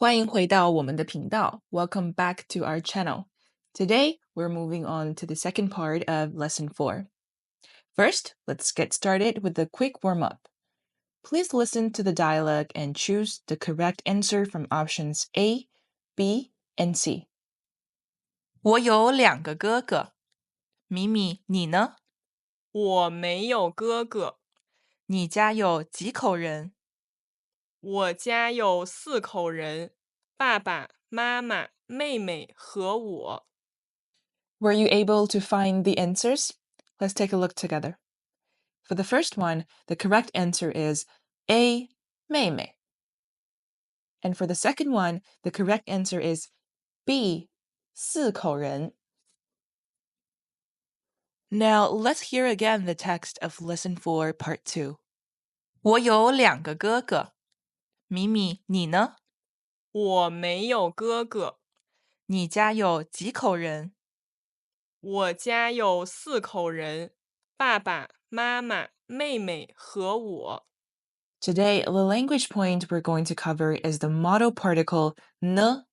欢迎回到我们的频道. Welcome back to our channel. Today, we're moving on to the second part of Lesson 4. First, let's get started with a quick warm-up. Please listen to the dialogue and choose the correct answer from options A, B, and C. 我有两个哥哥。米米，你呢？我没有哥哥，你家有几口人？我家有4口人，爸爸妈妈、妹妹和我。Were you able to find the answers? Let's take a look together. For the first one, the correct answer is A, 妹妹. And for the second one, the correct answer is B, 四口人. Now, let's hear again the text of Lesson 4, Part 2. 我有两个哥哥。米米，你呢？我没有哥哥，你家有几口人？我家有4口人，爸爸妈妈、妹妹和我。Today, the language point we're going to cover is the modal particle n.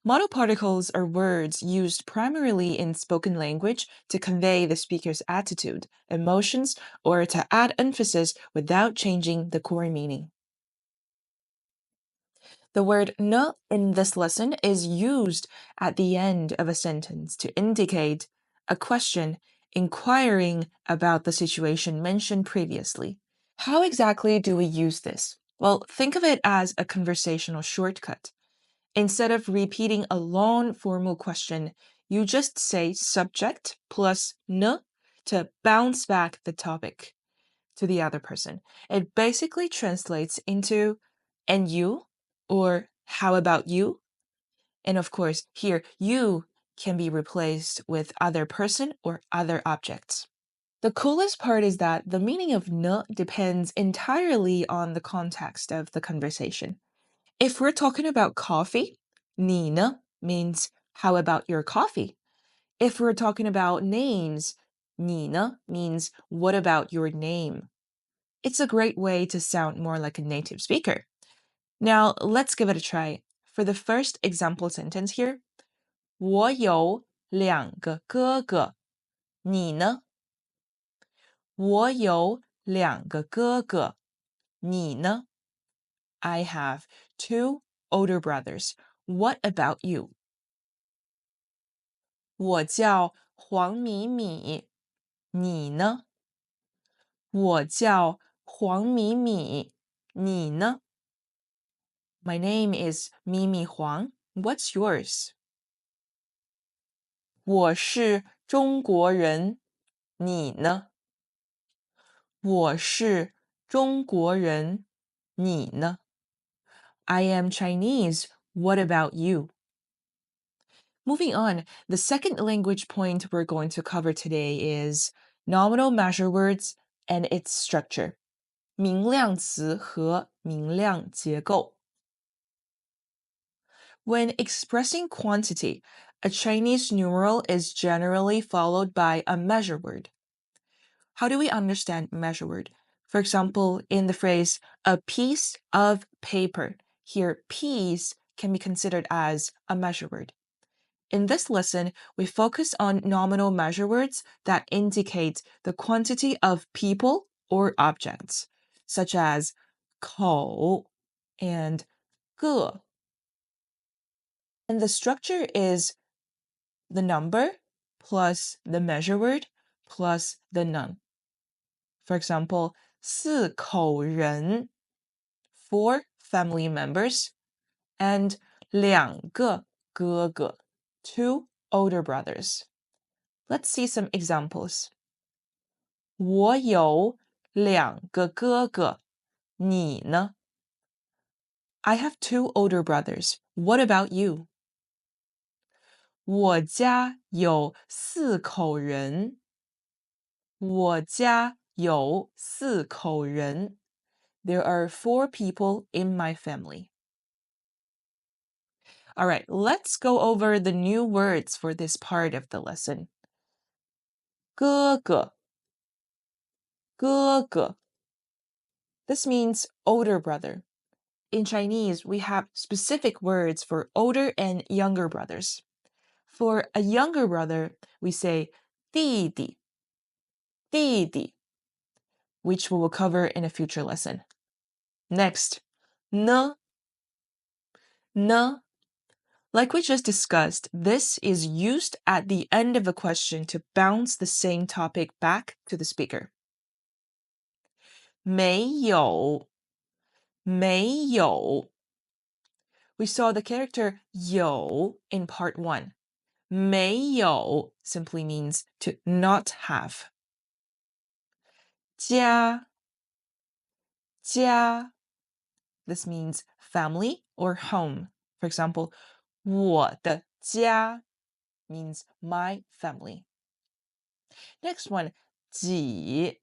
Modal particles are words used primarily in spoken language to convey the speaker's attitude, emotions, or to add emphasis without changing the core meaning. The word ne in this lesson is used at the end of a sentence to indicate a question inquiring about the situation mentioned previously. How exactly do we use this? Well, think of it as a conversational shortcut. Instead of repeating a long formal question, you just say subject plus ne to bounce back the topic to the other person. It basically translates into and you or how about you? And of course, here you can be replaced with other person or other objects. The coolest part is that the meaning of ne depends entirely on the context of the conversation. If we're talking about coffee, 你呢 means how about your coffee? If we're talking about names, 你呢 means what about your name? It's a great way to sound more like a native speaker. Now, let's give it a try. For the first example sentence here, 我有两个哥哥，你呢？我有两个哥哥，你呢？I have 2 older brothers. What about you? 我叫黄米米，你呢？我叫黄米米，你呢？ My name is Mimi Huang. What's yours? 我是中国人，你呢？我是中国人，你呢？ I am Chinese. What about you? Moving on, the second language point we're going to cover today is nominal measure words and its structure. 名量词和名量结构. When expressing quantity, a Chinese numeral is generally followed by a measure word. How do we understand measure word? For example, in the phrase, a piece of paper, here piece can be considered as a measure word. In this lesson, we focus on nominal measure words that indicate the quantity of people or objects, such as 口 and 个. And the structure is the number plus the measure word plus the noun. For example, 四口人, 4 family members, and 两个哥哥, 2 older brothers. Let's see some examples. 我有两个哥哥，你呢？ I have 2 older brothers. What about you? 我家有4口人。我家有4口人。There are 4 people in my family. All right, let's go over the new words for this part of the lesson. 哥哥，哥哥. This means older brother. in Chinese, we have specific words for older and younger brothers. For a younger brother, we say 弟弟,弟弟, which we will cover in a future lesson. Next, 呢, 呢. Like we just discussed, this is used at the end of a question to bounce the same topic back to the speaker. 没有,没有. We saw the character 有 in part 1. 没有 simply means to not have. 家,家. This means family or home. For example, 我的家 means my family. Next one, 几,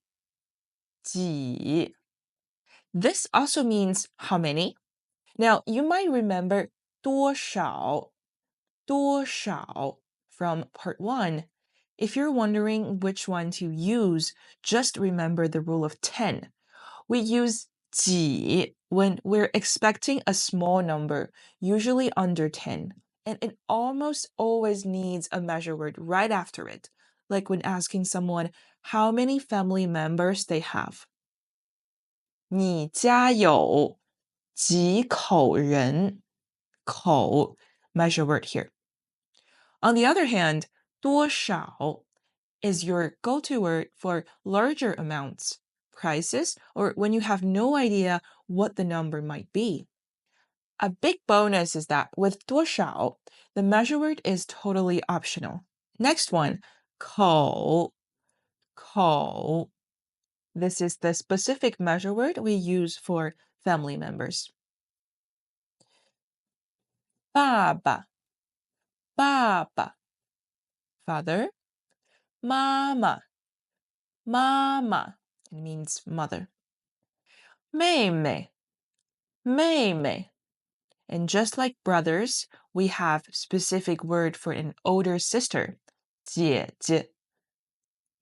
几. This also means how many. Now, you might remember 多少,多少 from part 1. If you're wondering which one to use, just remember the rule of 10. We use 几 when we're expecting a small number, usually under 10, and it almost always needs a measure word right after it, like when asking someone how many family members they have. 你家有几口人? 口 measure word here. On the other hand, 多少 is your go-to word for larger amounts, prices, or when you have no idea what the number might be. A big bonus is that with 多少, the measure word is totally optional. Next one, 口, 口. This is the specific measure word we use for family members. 爸爸, 爸爸. Father. 妈妈, 妈妈. It means mother. 妹妹, 妹妹. And just like brothers, we have specific word for an older sister. 姐姐,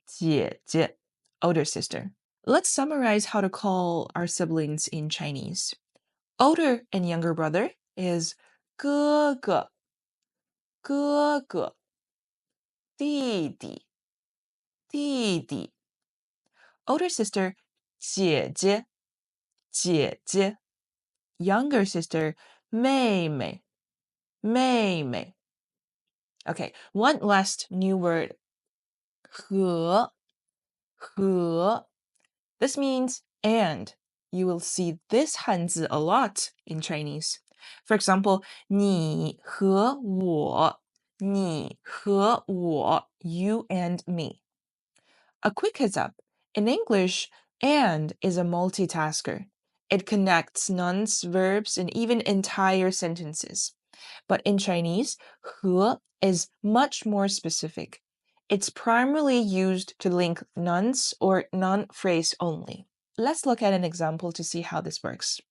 姐姐, older sister. Let's summarize how to call our siblings in Chinese. Older and younger brother is 哥哥,哥哥. 弟弟, 弟弟. Older sister, 姐姐, 姐姐. Younger sister, 妹妹, 妹妹. Okay, one last new word. 和, 和. This means and. You will see this hanzi a lot in Chinese. For example, 你和我, 你和我, you and me. A quick heads up. In English, and is a multitasker. It connects nouns, verbs, and even entire sentences. But in Chinese, 和 is much more specific. It's primarily used to link nouns or non-phrase only. Let's look at an example to see how this works.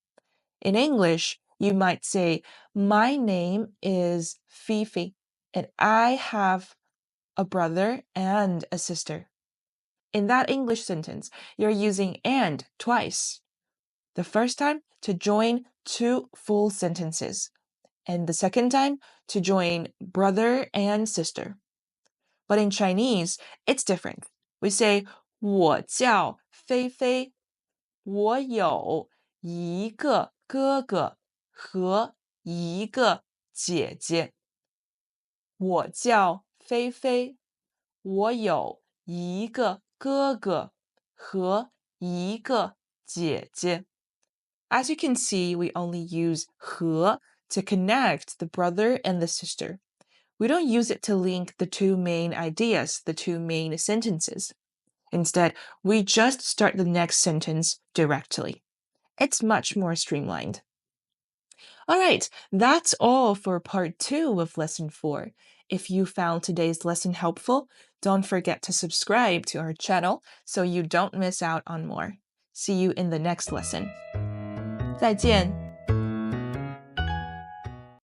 In English, you might say, my name is Fifi, and I have a brother and a sister. In that English sentence, you're using and twice. The first time to join two full sentences, and the second time to join brother and sister. But in Chinese, it's different. We say 我叫菲菲，我有一个哥哥和一个姐姐。我叫菲菲，我有一个哥哥和一个姐姐。As you can see, we only use 和 to connect the brother and the sister. We don't use it to link the two main ideas, the two main sentences. Instead, we just start the next sentence directly. It's much more streamlined. All right, that's all for part 2 of lesson 4. If you found today's lesson helpful, don't forget to subscribe to our channel so you don't miss out on more. See you in the next lesson. 再见。